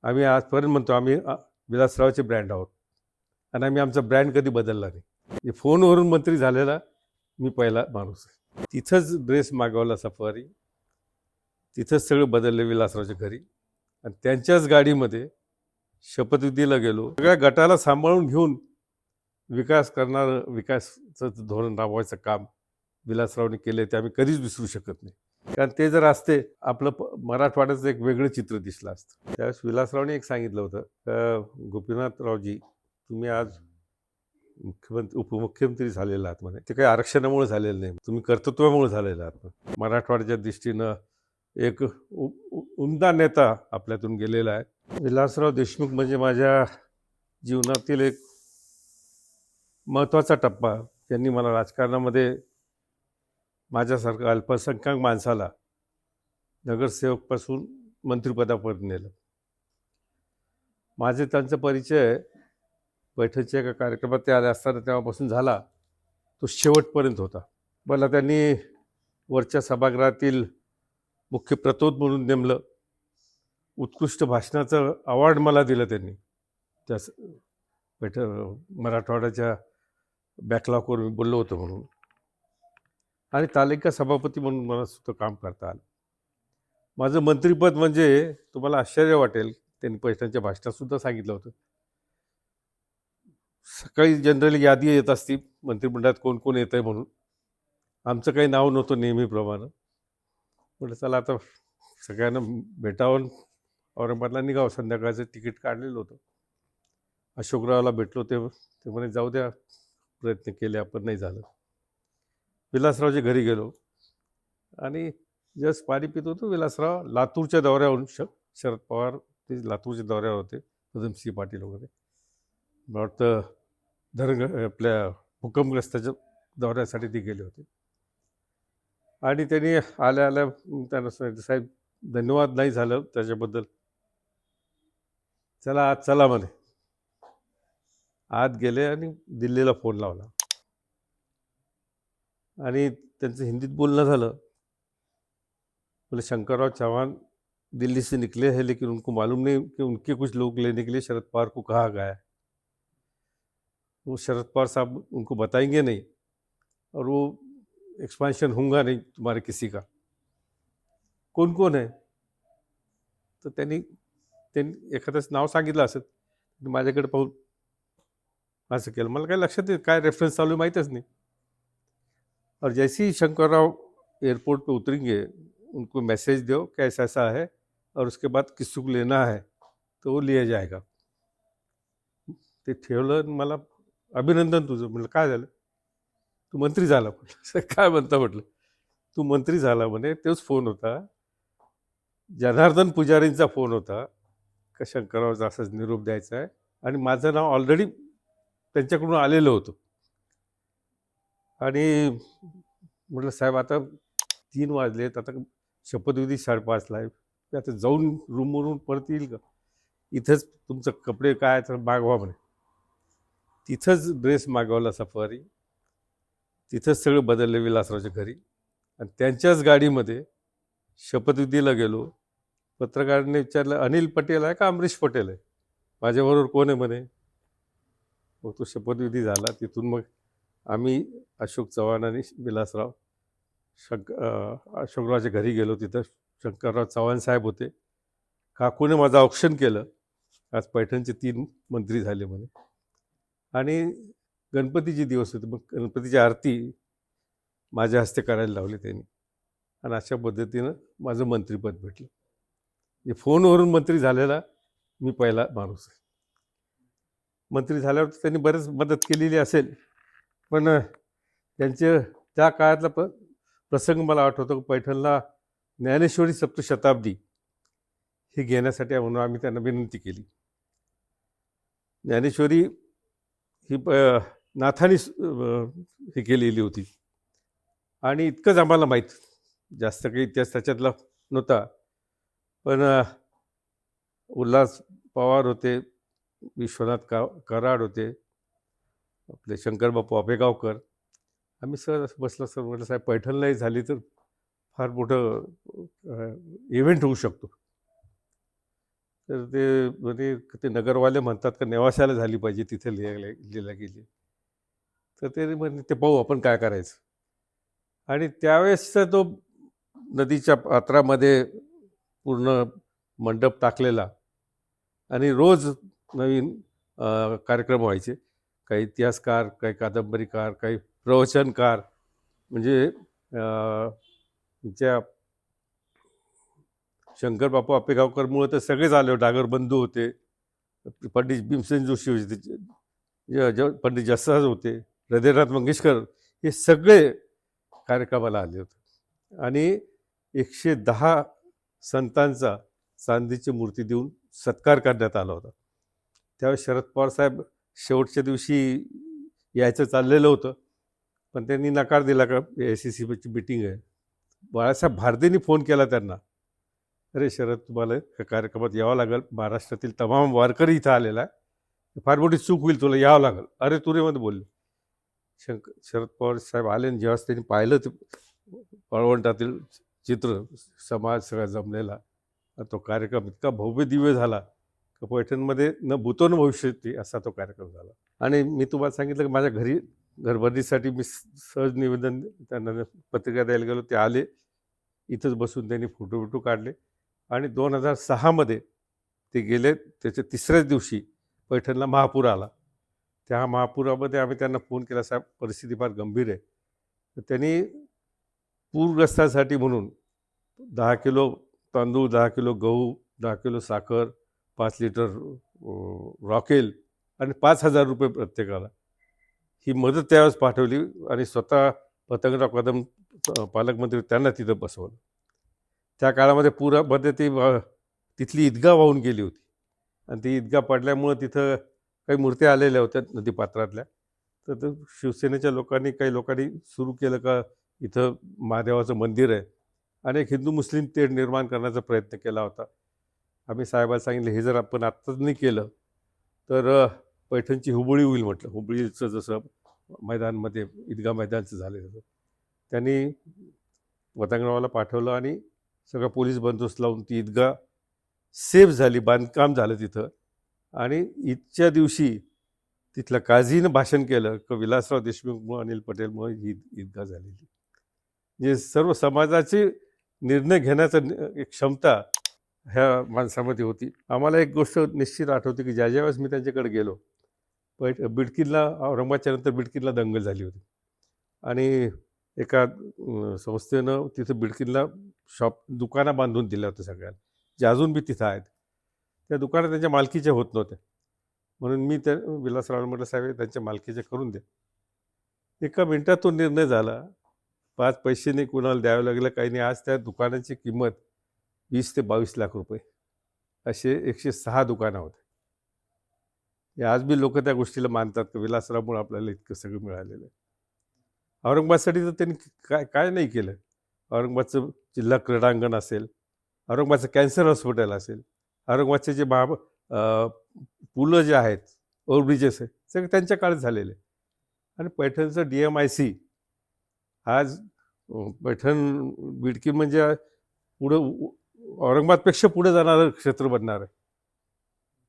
आम्ही आजपर्यंत म्हणतो आम्ही विलासरावचे ब्रँड आहोत आणि आम्ही आमचा ब्रँड कधी बदलला नाही. फोनवरून मंत्री झालेला मी पहिला माणूस आहे. तिथंच ड्रेस मागवला सफारी, तिथंच सगळं बदललं विलासरावच्या घरी आणि त्यांच्याच गाडीमध्ये शपथविधीला गेलो. सगळ्या गटाला सांभाळून घेऊन विकास करणारं, विकासाचं धोरण राबवायचं काम विलासरावने केले ते आम्ही कधीच विसरू शकत नाही. कारण ते जर असते आपलं मराठवाड्याचं एक वेगळं चित्र दिसलं असतं. त्यावेळेस विलासरावने एक सांगितलं होतं का गोपीनाथरावजी तुम्ही आज उपमुख्यमंत्री झालेला आहात म्हणे. ते काही आरक्षणामुळे झालेलं नाही, तुम्ही कर्तृत्वामुळे झालेलं आहात. मराठवाड्याच्या दृष्टीनं एक उमदा नेता आपल्यातून गेलेला आहे. विलासराव देशमुख म्हणजे माझ्या जीवनातील एक महत्त्वाचा टप्पा. त्यांनी मला राजकारणामध्ये माझ्यासारखं अल्पसंख्याक माणसाला नगरसेवकपासून मंत्रिपदापर्यंत नेलं. माझे त्यांचा परिचय पैठणच्या एका कार्यक्रमात ते आले असताना तेव्हापासून झाला, तो शेवटपर्यंत होता. मला त्यांनी वरच्या सभागृहातील मुख्य प्रतोद म्हणून नेमलं. उत्कृष्ट भाषणाचं अवॉर्ड मला दिलं त्यांनी. त्या मराठवाड्याच्या बॅकलॉगवर मी बोललो होतो म्हणून. आणि तालिका सभापती म्हणून मला सुद्धा काम करता आलं. माझं मंत्रिपद म्हणजे तुम्हाला आश्चर्य वाटेल, त्यांनी पैठणच्या भाषणातसुद्धा सांगितलं होतं. सकाळी जनरली यादी येत असती मंत्रिमंडळात कोण कोण येत आहे म्हणून. आमचं काही नाव नव्हतं नेहमीप्रमाणे. म्हटलं चला आता सगळ्यांना भेटावं, औरंगाबादला निघावं. संध्याकाळचं तिकीट काढलेलं होतं. अशोकरावला भेटलो ते म्हणे जाऊ द्या, प्रयत्न केले आपण, नाही झालं. विलासरावच्या घरी गेलो आणि जस्ट पाणी पित होतो. विलासराव लातूरच्या दौऱ्यावरून, शरद पवार ते लातूरच्या दौऱ्यावर होते, पदमसिंह पाटील वगैरे. मला वाटतं आपल्या भूकंपग्रस्ताच्या दौऱ्यासाठी ते गेले होते. आणि त्यांनी आल्या आल्या त्यांना सांगितलं साहेब धन्यवाद नाही झालं त्याच्याबद्दल, चला आज चला म्हणे. आत गेले आणि दिल्लीला फोन लावला आणि त्यांचं हिंदीत बोलणं झालं. बोले शंकरराव चौहान दिल्ली से निकले हैं लेकिन उनको मालूम नहीं कि उनके कुछ लोग लेने के लिए शरद पवार को कहा गया है. वो शरद पवार साहब उनको बताएंगे नहीं और वो एक्सपांशन होगा नहीं तुम्हारे किसी का. कोण कोण आहे तर त्यांनी एखादंच नाव सांगितलं असेल. माझ्याकडे पाहून असं केलं. मला काय लक्षात नाही काय रेफरन्स चालू माहीतच नहीं. और जैसे ही शंकरराव एयरपोर्ट पे उतरेंगे उनको मैसेज दो कि ऐसा ऐसा है और उसके बाद किसी को लेना है तो वो लिया जाएगा. ते ठेवलं. मला अभिनंदन तुझं. म्हटलं काय झालं, तू मंत्री झाला. म्हटलं काय म्हणता. म्हटलं तू मंत्री झाला म्हणे. तोच फोन होता, जनार्दन पुजारींचा फोन होता का शंकररावचा असाच निरोप द्यायचा आहे. आणि माझं नाव ऑलरेडी त्यांच्याकडून आलेलं होतं. आणि म्हटलं साहेब आता 3 वाजलेत, आता शपथविधी 5:30ला आहे, आता जाऊन रूमवरून परत येईल का, इथंच तुमचं कपडे काय तर मागवा म्हणे. तिथंच ड्रेस मागवला सफारी, तिथंच सगळं बदललं विलासरावच्या घरी आणि त्यांच्याच गाडीमध्ये शपथविधीला गेलो. पत्रकारांनी विचारलं अनिल पटेल आहे का अमरीश पटेल आहे, माझ्याबरोबर कोण आहे म्हणे. मग तो शपथविधी झाला. तिथून मग आम्ही अशोक चव्हाण आणि विलासराव अशोकरावच्या घरी गेलो. तिथं शंकरराव चव्हाण साहेब होते. काकूने माझं औक्षण केलं. आज पैठणचे 3 मंत्री झाले म्हणे. आणि गणपतीचे दिवस होते, मग गणपतीची आरती माझ्या हस्ते करायला लावली त्यांनी. आणि अशा पद्धतीनं माझं मंत्रिपद भेटलं. फोनवरून मंत्री झालेला मी पहिला माणूस आहे. मंत्री झाल्यावर त्यांनी बरेच मदत केलेली असेल, पण त्यांचे त्या काळातला प्रसंग मला आठवतो. पैठणला ज्ञानेश्वरी सप्तशताब्दी हे घेण्यासाठी म्हणून आम्ही त्यांना विनंती केली. ज्ञानेश्वरी ही नाथानी हे केलेली होती आणि इतकंच आम्हाला माहीत, जास्त काही इतिहास त्याच्यातला नव्हता. पण उल्हास पवार होते, विश्वनाथ कराड होते, आपले शंकरबापू आपेगावकर, आम्ही सर बसलो. सर म्हटलं साहेब पैठणलाही झाली तर फार मोठं इव्हेंट होऊ शकतो. तर ते म्हणजे ते नगरवाले म्हणतात का नेवाशाला झाली पाहिजे तिथे लिहायला गेली. तर ते म्हणजे ते पाहू आपण काय करायचं. आणि त्यावेळेसचा तो नदीच्या पात्रामध्ये पूर्ण मंडप टाकलेला आणि रोज नवीन कार्यक्रम व्हायचे. काही इतिहासकार, काही कादंबरीकार, काही प्रवचनकार, म्हणजे ज्या शंकर बापू आपेगावकरमुळे तर सगळेच आले होते. डागर बंधू होते, पंडित भीमसेन जोशी होते, पंडित जसराज होते, हृदयनाथ मंगेशकर, हे सगळे कार्यक्रमाला आले होते. आणि 110 संतांचा चांदीची मूर्ती देऊन सत्कार करण्यात आला होता. त्यावेळेस शरद पवार साहेब शेवटच्या दिवशी यायचं चाललेलं होतं, पण त्यांनी नकार दिला का AICCची मीटिंग आहे. बाळासाहेब भारतींनी फोन केला त्यांना, अरे शरद, तुम्हाला या कार्यक्रमात यावं लागेल, महाराष्ट्रातील तमाम वारकरी इथं आलेला आहे, फार मोठी चूक होईल, तुला यावं लागेल. अरे तुरेमध्ये बोलले. शरद पवार साहेब आले आणि जेव्हा त्यांनी पाहिलं ते वाळवंटातील चित्र, समाज सगळा जमलेला, तो कार्यक्रम इतका भव्य दिव्य झाला का पैठणमध्ये न भूतो न भविष्यती असा तो कार्यक्रम झाला. आणि मी तुम्हाला सांगितलं की माझ्या घरी घरभरणीसाठी मी सहज निवेदन त्यांना पत्रिका द्यायला गेलो, ते आले, इथंच बसून त्यांनी फोटो काढले. आणि 2006मध्ये ते गेले. त्याच्या तिसऱ्याच दिवशी पैठणला महापूर आला. त्या महापुरामध्ये आम्ही त्यांना फोन केला, साहेब परिस्थिती फार गंभीर आहे. तर त्यांनी पूरग्रस्तांसाठी म्हणून 10 किलो तांदूळ, 10 किलो गहू, 10 किलो साखर, 5 लिटर रॉकेल आणि 5,000 रुपये प्रत्येकाला ही मदत त्यावेळेस पाठवली. आणि स्वतः पतंगराव कदम पालकमंत्री, त्यांना तिथं बसवलं. त्या काळामध्ये पुरामध्ये तिथली ईदगाह वाहून गेली होती आणि ती ईदगाह पडल्यामुळं तिथं काही मूर्त्या आलेल्या होत्या नदीपात्रातल्या. तर शिवसेनेच्या लोकांनी, काही लोकांनी सुरू केलं का इथं महादेवाचं मंदिर आहे, आणि एक हिंदू मुस्लिम तेढ निर्माण करण्याचा प्रयत्न केला होता. आम्ही साहेबांना सांगितलं, हे जर आपण आत्ताच नाही केलं तर पैठणची हुबळी होईल म्हटलं. हुबळीचं जसं मैदानमध्ये ईदगाह मैदानचं झालेलं होतं, त्यांनी पतंगरावाला पाठवलं आणि सगळा पोलीस बंदोबस्त लावून ती ईदगाह सेफ झाली, बांधकाम झालं तिथं. आणि ईदच्या दिवशी तिथल्या काझीनं भाषण केलं की विलासराव देशमुखमुळे, अनिल पटेलमुळे ही ईदगाह झालेली. म्हणजे सर्व समाजाचे निर्णय घेण्याचं एक क्षमता ह्या माणसामध्ये होती. आम्हाला एक गोष्ट निश्चित आठवते की ज्या वेळेस मी त्यांच्याकडे गेलो, बिडकीनला, औरंगाबादच्या नंतर बिडकीनला दंगल झाली होती आणि एका संस्थेनं तिथं बिडकीनला दुकानं बांधून दिल्या होत्या सगळ्यांना, जे अजून बी तिथं आहेत. त्या दुकानं त्यांच्या मालकीच्या होत नव्हत्या, म्हणून मी त्या विलासरावांना म्हटलं, साहेब त्यांच्या मालकीच्या करून द्या. एका मिनिटात तो निर्णय झाला. 5 पैसे नाही कुणाला द्यावं लागलं, काही नाही. आज त्या दुकानाची किंमत 20 ते 22 लाख रुपये, असे 106 दुकानं होते. आज बी लोक त्या गोष्टीला मानतात की विलासरावमुळे आपल्याला इतकं सगळं मिळालेलं आहे. औरंगाबादसाठी तर त्यांनी काय नाही केलं. औरंगाबादचं जिल्हा क्रीडांगण असेल, औरंगाबादचं कॅन्सर हॉस्पिटल असेल, औरंगाबादचे जे पुलं जे आहेत, ओव्हरब्रिजेस आहेत, सगळे त्यांच्या काळात झालेले. आणि पैठणचं DMIC आज पैठण बिडकी म्हणजे पुढं औरंगाबादपेक्षा पुढे जाणारं क्षेत्र बनणार आहे.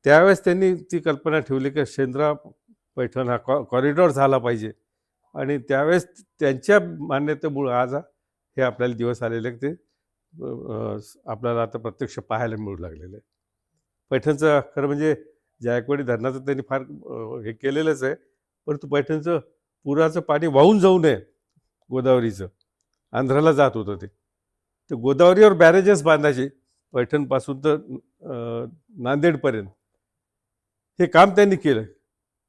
त्यावेळेस त्यांनी ती कल्पना ठेवली की शेंद्रा पैठण हा कॉरिडॉर झाला पाहिजे. आणि त्यावेळेस त्यांच्या मान्यतेमुळं आज हे आपल्याला दिवस आलेले ते आपल्याला आता प्रत्यक्ष पाहायला मिळू लागलेलं आहे. पैठणचं खरं म्हणजे जायकवाडी धरणाचं त्यांनी फार हे केलेलंच आहे, परंतु पैठणचं पुराचं पाणी वाहून जाऊ नये, गोदावरीचं आंध्राला जात होतं ते गोदावरीवर बॅरेजेस बांधायचे पैठणपासून तर नांदेडपर्यंत. हे काम त्यांनी केलं,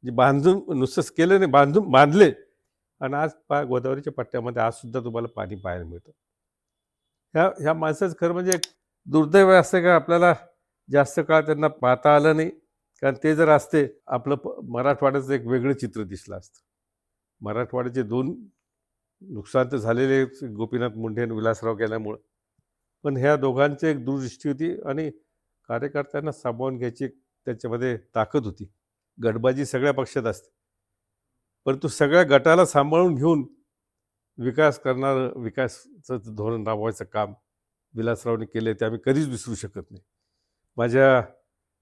जे बांधून नुसतंच केलं नाही, बांधले. आणि आज गोदावरीच्या पट्ट्यामध्ये आजसुद्धा तुम्हाला पाणी पाहायला मिळतं. ह्या माणसाचं खरं म्हणजे एक दुर्दैव असतं का आपल्याला जास्त काळ त्यांना पाहता आलं नाही, कारण ते जर असते आपलं मराठवाड्याचं एक वेगळं चित्र दिसलं असतं. मराठवाड्याचे 2 नुकसान तर झालेले गोपीनाथ मुंडे आणि विलासराव गेल्यामुळं, पण ह्या दोघांची एक दूरदृष्टी होती आणि कार्यकर्त्यांना सामावून घ्यायची त्याच्यामध्ये ताकद होती. गटबाजी सगळ्या पक्षात असते, परंतु सगळ्या गटाला सांभाळून घेऊन विकासाचं धोरण राबवायचं काम विलासरावने केलं, ते आम्ही कधीच विसरू शकत नाही. माझ्या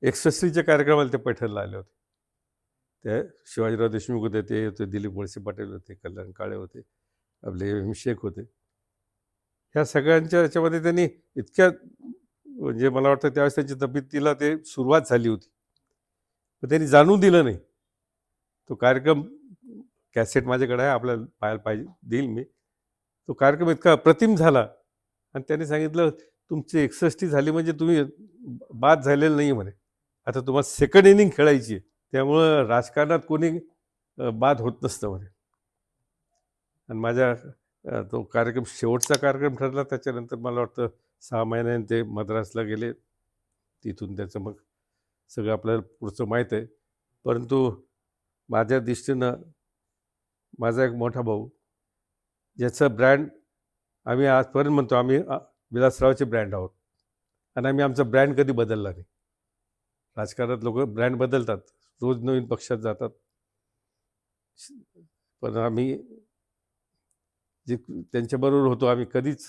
61च्या कार्यक्रमाला ते पैठणला आले होते. ते शिवाजीराव देशमुख होते, ते होते, दिलीप वळसे पाटील होते, कल्याण काळे होते, आपले एम शेख होते. ह्या सगळ्यांच्या याच्यामध्ये त्यांनी इतक्या, म्हणजे मला वाटतं त्यावेळेस त्यांची तब्येतीला ते सुरुवात झाली होती, पण त्यांनी जाणून दिलं नाही. तो कार्यक्रम कॅसेट माझ्याकडे आहे, आपल्याला पाहायला पाहिजे, देईल मी. तो कार्यक्रम इतका अप्रतिम झाला आणि त्यांनी सांगितलं, तुमची 61 झाली म्हणजे तुम्ही बाद झालेलं नाही म्हणे, आता तुम्हाला सेकंड इनिंग खेळायची आहे, त्यामुळं राजकारणात कोणी बाद होत नसतं म्हणे. आणि माझ्या तो कार्यक्रम शेवटचा कार्यक्रम ठरला. त्याच्यानंतर मला वाटतं 6 महिन्याने ते मद्रासला गेले. तिथून त्याचं मग सगळं आपल्याला पुढचं माहीत आहे. परंतु माझ्या दृष्टीनं माझा एक मोठा भाऊ, ज्याचं ब्रँड आम्ही आजपर्यंत म्हणतो, आम्ही विलासरावचे ब्रँड आहोत आणि आम्ही आमचा ब्रँड कधी बदलला नाही. राजकारणात लोक ब्रँड बदलतात, रोज नवीन पक्षात जातात, पण आम्ही जे त्यांच्याबरोबर होतो आम्ही कधीच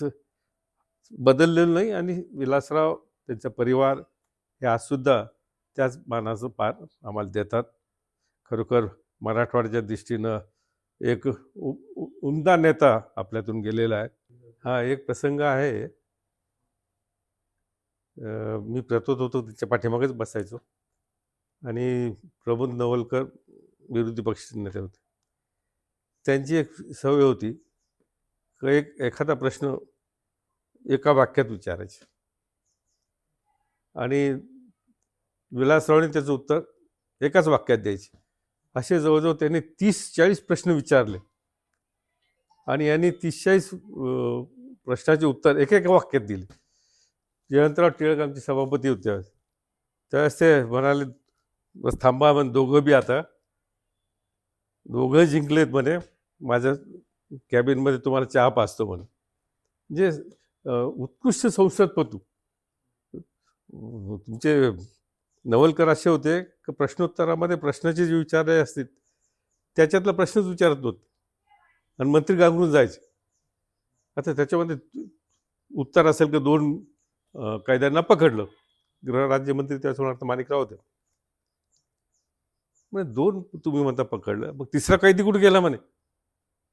बदललेलो नाही. आणि विलासराव, त्यांचा परिवार हे आजसुद्धा त्याच मानाचं पार आम्हाला देतात. खरोखर मराठवाड्याच्या दृष्टीनं एक उमदा नेता आपल्यातून गेलेला आहे. हा एक प्रसंग आहे. मी प्रतोत होतो, तिच्या पाठीमागेच बसायचो आणि प्रमोद नवलकर विरोधी पक्षाचे नेते होते. त्यांची एक सवय होती की एखादा प्रश्न एका वाक्यात विचारायचे आणि विलासरावने त्याचं उत्तर एकाच वाक्यात द्यायचे. असे जवळजवळ त्यांनी 30-40 प्रश्न विचारले आणि यांनी 30-40 प्रश्नाचे उत्तर एका वाक्यात दिले. जयंतराव टिळक आमचे सभापती होते त्यावेळेस ते म्हणाले, बस थांबा म्हणे, दोघं बी आता दोघं जिंकलेत म्हणे, माझ्या कॅबिनमध्ये तुम्हाला चहा पाचतो म्हणे. म्हणजे उत्कृष्ट संसदपटू तुमचे नवलकर असे होते की प्रश्नोत्तरामध्ये प्रश्नाचे जे विचारले असतील त्याच्यातला प्रश्नच विचारत नव्हते आणि मंत्री गांगरून जायचे. आता त्याच्यामध्ये उत्तर असेल की 2 कैद्यांना पकडलं, गृहराज्यमंत्री त्यावेळेस होणार तर माणिकराव होते. म्हणजे 2 तुम्ही म्हणता पकडलं, मग 3रा कैदी कुठे गेला म्हणे,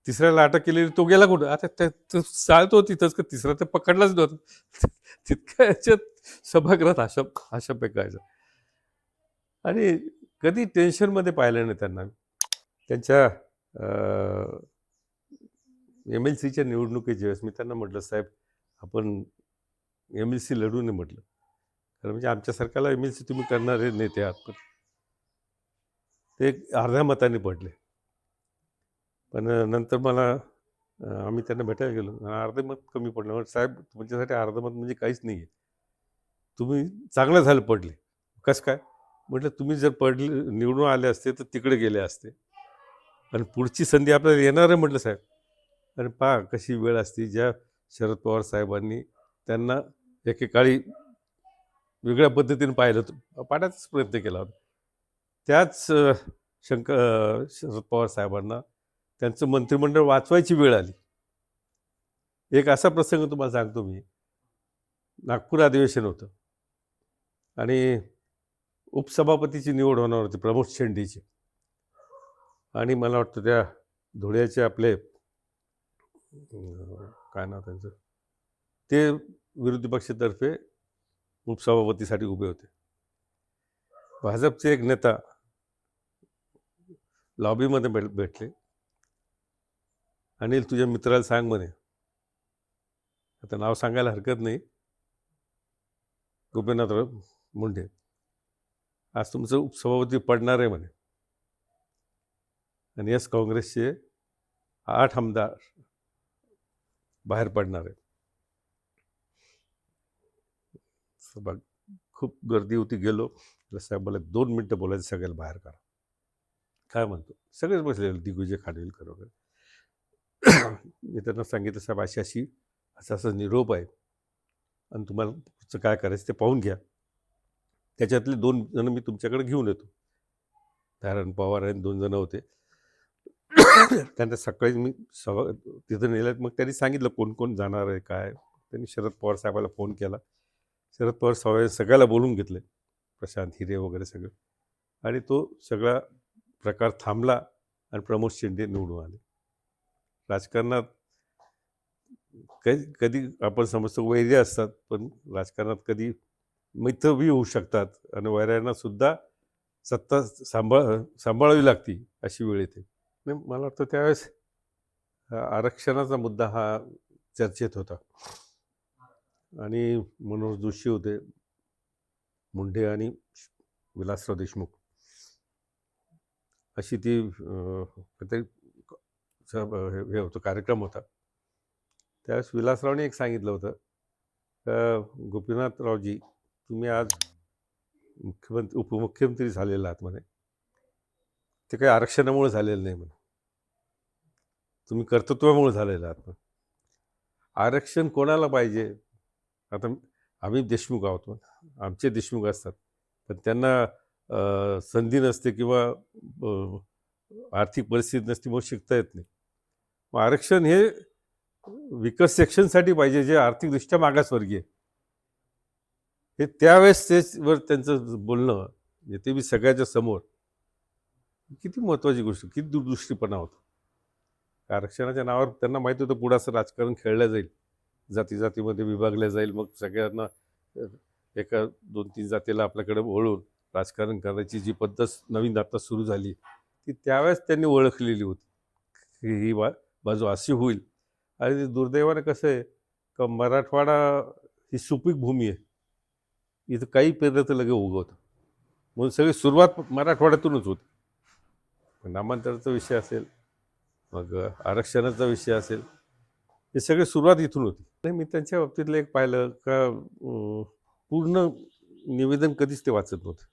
3ऱ्याला अटक केलेली तो गेला कुठं? आता चालतो तिथंच का 3रा तर पकडलाच नव्हता. तितक्या याच्यात सभागृहात अशा पेकायचं. आणि कधी टेन्शनमध्ये पाहिलं नाही त्यांना. त्यांच्या MLCच्या निवडणुकीच्या वेळेस मी त्यांना म्हटलं, साहेब आपण MLC लढू नये म्हटलं, कारण म्हणजे आमच्या सरकारला MLC तुम्ही करणारे नेते आहात. पण ते अर्ध्या मताने पडले. पण नंतर मला आम्ही त्यांना भेटायला गेलो, अर्धे मत कमी पडलं. साहेब तुमच्यासाठी अर्धं मत म्हणजे काहीच नाही आहे, तुम्ही चांगलं झालं पडले. कसं काय म्हटलं, तुम्ही जर पडले निवडून आले असते तर तिकडे गेले असते आणि पुढची संधी आपल्याला येणार आहे म्हटलं साहेब. आणि पहा कशी वेळ असते, ज्या शरद पवार साहेबांनी त्यांना एकेकाळी वेगळ्या पद्धतीने पाहिलं होतं, पाहण्याचाच प्रयत्न केला होता, त्याच शरद पवार साहेबांना त्यांचं मंत्रिमंडळ वाचवायची वेळ आली. एक असा प्रसंग तुम्हाला सांगतो मी. नागपूर अधिवेशन होतं आणि उपसभापतीची निवड होणार होती प्रमोद शेंडेची, आणि मला वाटतं त्या धुळ्याचे आपले काय नाव त्यांचं, ते विरोधी पक्षातर्फे उपसभापतीसाठी उभे होते. भाजपचे एक नेता लॉबीमध्ये भेटले, अनिल तुझ्या मित्राला सांग म्हणे, आता नाव सांगायला हरकत नाही, गोपीनाथराव मुंडे, आज तुमचं उपसभापती पडणार आहे म्हणे आणि यस काँग्रेसचे 8 आमदार बाहेर पडणार आहे. सभा खूप गर्दी होती. गेलो, साहेब मला 2 मिनटं बोलायचं, सगळ्याला बाहेर करा. काय म्हणतो, सगळेच बसलेले, दिग्विजय खानविलकर वगैरे. मी त्यांना सांगितलं, साहेब अशी असा निरोप आहे आणि तुम्हाला पुढचं काय करायचं ते पाहून घ्या. त्याच्यातले 2 जण मी तुमच्याकडे घेऊन येतो. नारायण पवार आणि 2 जण होते. त्यांना सकाळी मी तिथं नेल्यात. मग त्यांनी सांगितलं कोण कोण जाणार आहे काय. त्यांनी शरद पवार साहेबाला फोन केला. शरद पवार साहेब सगळ्याला बोलून घेतले. प्रशांत हिरे वगैरे सगळे, आणि तो सगळा प्रकार थांबला आणि प्रमोद शेंडे निवडून आले. राजकारणात कधी कधी आपण समजतो वैरी असतात, पण राजकारणात कधी मित्र बी होऊ शकतात आणि वैऱ्यांना सुद्धा सत्ता सांभाळावी लागती अशी वेळ येते. नाही, मला वाटतं त्यावेळेस आरक्षणाचा मुद्दा हा चर्चेत होता आणि मनोहर जोशी होते, मुंडे आणि विलासराव देशमुख अशी ती काहीतरी हे होतं, कार्यक्रम होता. त्यावेळेस विलासरावने एक सांगितलं होतं का गोपीनाथरावजी, तुम्ही आज मुख्यमंत्री उपमुख्यमंत्री झालेला आहात म्हणे, ते काही आरक्षणामुळे झालेलं नाही म्हणे, तुम्ही कर्तृत्वामुळे झालेला आहात म्हणे. आरक्षण कोणाला पाहिजे? आता आम्ही देशमुख आहोत, आमचे देशमुख असतात, पण त्यांना संधी नसते किंवा आर्थिक परिस्थिती नसते, मग शिकता येत नाही. मग आरक्षण हे विकस सेक्शनसाठी पाहिजे, जे आर्थिकदृष्ट्या मागासवर्गीय. हे त्यावेळेस त्यावर त्यांचं बोलणं, ते बी सगळ्याच्या समोर, किती महत्त्वाची गोष्ट, किती दूरदृष्टीपणा होता. आरक्षणाच्या नावावर त्यांना माहिती होतं पुढं असं राजकारण खेळलं जाईल, जाती जातीमध्ये विभागल्या जाईल, मग सगळ्यांना एका 2-3 जातीला आपल्याकडे वळून राजकारण करायची जी पद्धत नवीन आता सुरू झाली, ती त्यावेळेस त्यांनी ओळखलेली होती की ही बाजू अशी होईल. आणि दुर्दैवाने कसं आहे का मराठवाडा ही सुपीक भूमी आहे, इथं काही पेरलं तर लगे उगवतं, म्हणून सगळी सुरुवात मराठवाड्यातूनच होती. नामांतराचा विषय असेल, मग आरक्षणाचा विषय असेल, हे सगळे सुरुवात इथून होती. नाही, मी त्यांच्या बाबतीतलं एक पाहिलं का पूर्ण निवेदन कधीच ते वाचत नव्हते.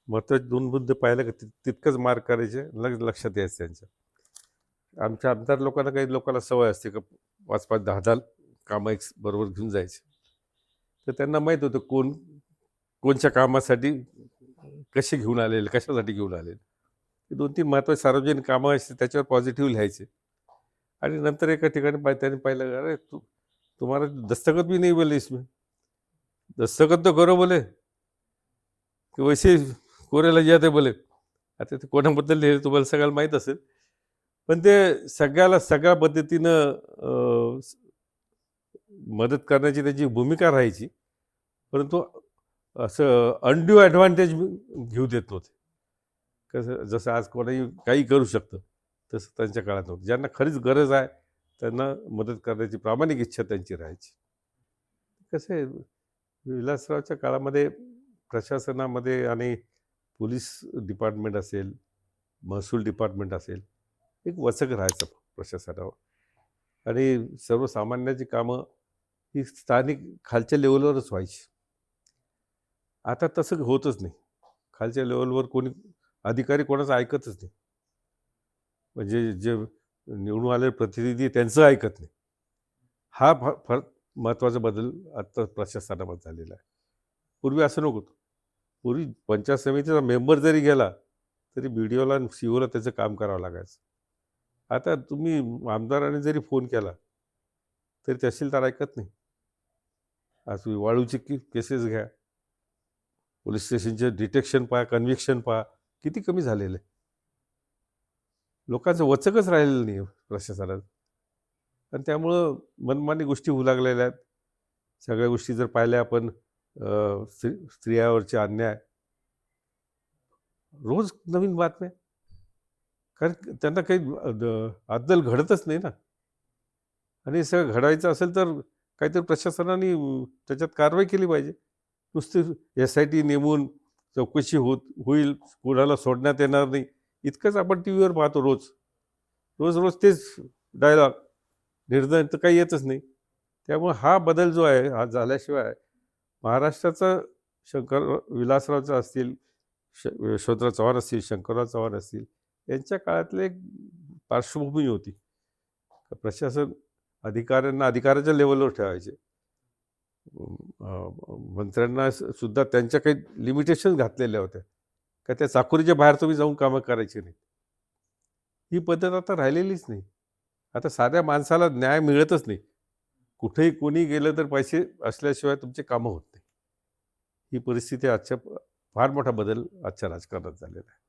महत्त्वाचे 2 मुद्दे पाहिलं का तितकंच मार्क करायचे, लक्षात यायचं त्यांच्या. आमच्या आमदार लोकांना, काही लोकांना सवय असते का 5-5, 10-10 कामं एक बरोबर घेऊन जायचे, तर त्यांना माहीत होतं कोणच्या कामासाठी कसे घेऊन आलेले, कशासाठी घेऊन आलेले. 2-3 महत्त्वाचे सार्वजनिक कामं असते, त्याच्यावर पॉझिटिव्ह लिहायचे. आणि नंतर एका ठिकाणी त्यांनी पाहिलं, अरे तुम्हाला दस्तखत भी नाही बोले इसमें, दस्तखत तो करो बोले की वैसे कोरे लग जाते बोले. आता ते कोणाबद्दल लिहिले तुम्हाला सगळ्याला माहीत असेल, पण ते सगळ्या पद्धतीनं मदत करण्याची त्याची भूमिका राहायची, परंतु असं अनड्यू ॲडव्हान्टेज घेऊ देत नव्हते. कसं, जसं आज कोणाही काही करू शकतं, तसं त्यांच्या काळात नव्हतं. ज्यांना खरीच गरज आहे त्यांना मदत करण्याची प्रामाणिक इच्छा त्यांची राहायची. कसं आहे, विलासरावच्या काळामध्ये प्रशासनामध्ये आणि पोलीस डिपार्टमेंट असेल, महसूल डिपार्टमेंट असेल, एक वचक राहायचं प्रशासनावर, आणि सर्वसामान्याची कामं ही स्थानिक खालच्या लेवलवरच व्हायची. आता तसं होतच नाही. खालच्या लेवलवर कोणी अधिकारी कोणाचं ऐकतच नाही, म्हणजे जे निवडून आलेले प्रतिनिधी त्यांचं ऐकत नाही. हा फार महत्त्वाचा बदल आता प्रशासनामध्ये झालेला आहे. पूर्वी असं नव्हतं. पूर्वी पंचायत समितीचा मेंबर जरी गेला तरी BDOला आणि CO ला त्याचं काम करावं लागायचं. आता तुम्ही आमदाराने जरी फोन केला तरी तहसीलदार ऐकत नाही. आज तुम्ही वाळूची केसेस घ्या, पोलीस स्टेशनचे डिटेक्शन पहा, कन्व्हिक्शन पहा, किती कमी झालेलं आहे. लोकांचं वचकच राहिलेलं नाही प्रशासनात, आणि त्यामुळं मनमानी गोष्टी होऊ लागलेल्या आहेत. सगळ्या गोष्टी जर पाहिल्या आपण, स्त्रियावरचे अन्याय, रोज नवीन बातम्या, कारण त्यांना काही अद्दल घडतच नाही ना. आणि हे सगळं घडायचं असेल तर काहीतरी प्रशासनाने त्याच्यात कारवाई केली पाहिजे. नुसती SIT नेमून चौकशी होईल, कोणाला सोडण्यात येणार नाही, इतकंच आपण TV वर पाहतो रोज रोज तेच डायलॉग, निर्णय तर काही येतच नाही. त्यामुळे हा बदल जो आहे, हा झाल्याशिवाय महाराष्ट्राचा विलासरावचा असतील, यशवंतराव चव्हाण असतील, शंकरराव चव्हाण असतील, यांच्या काळातली एक पार्श्वभूमी होती. प्रशासन अधिकाऱ्यांना अधिकाराच्या लेवलवर ठेवायचे, मंत्र्यांना सुद्धा त्यांच्या काही लिमिटेशन घातलेल्या होत्या का त्या चाकोरीच्या बाहेर तुम्ही जाऊन कामं करायची नाही. ही पद्धत आता राहिलेलीच नाही. आता साध्या माणसाला न्याय मिळतच नाही. कुठेही कोणी गेलं तर पैसे असल्याशिवाय तुमचे कामं होत नाही. ही परिस्थिती आजच्या फार मोठा बदल आजच्या राजकारणात झालेला आहे.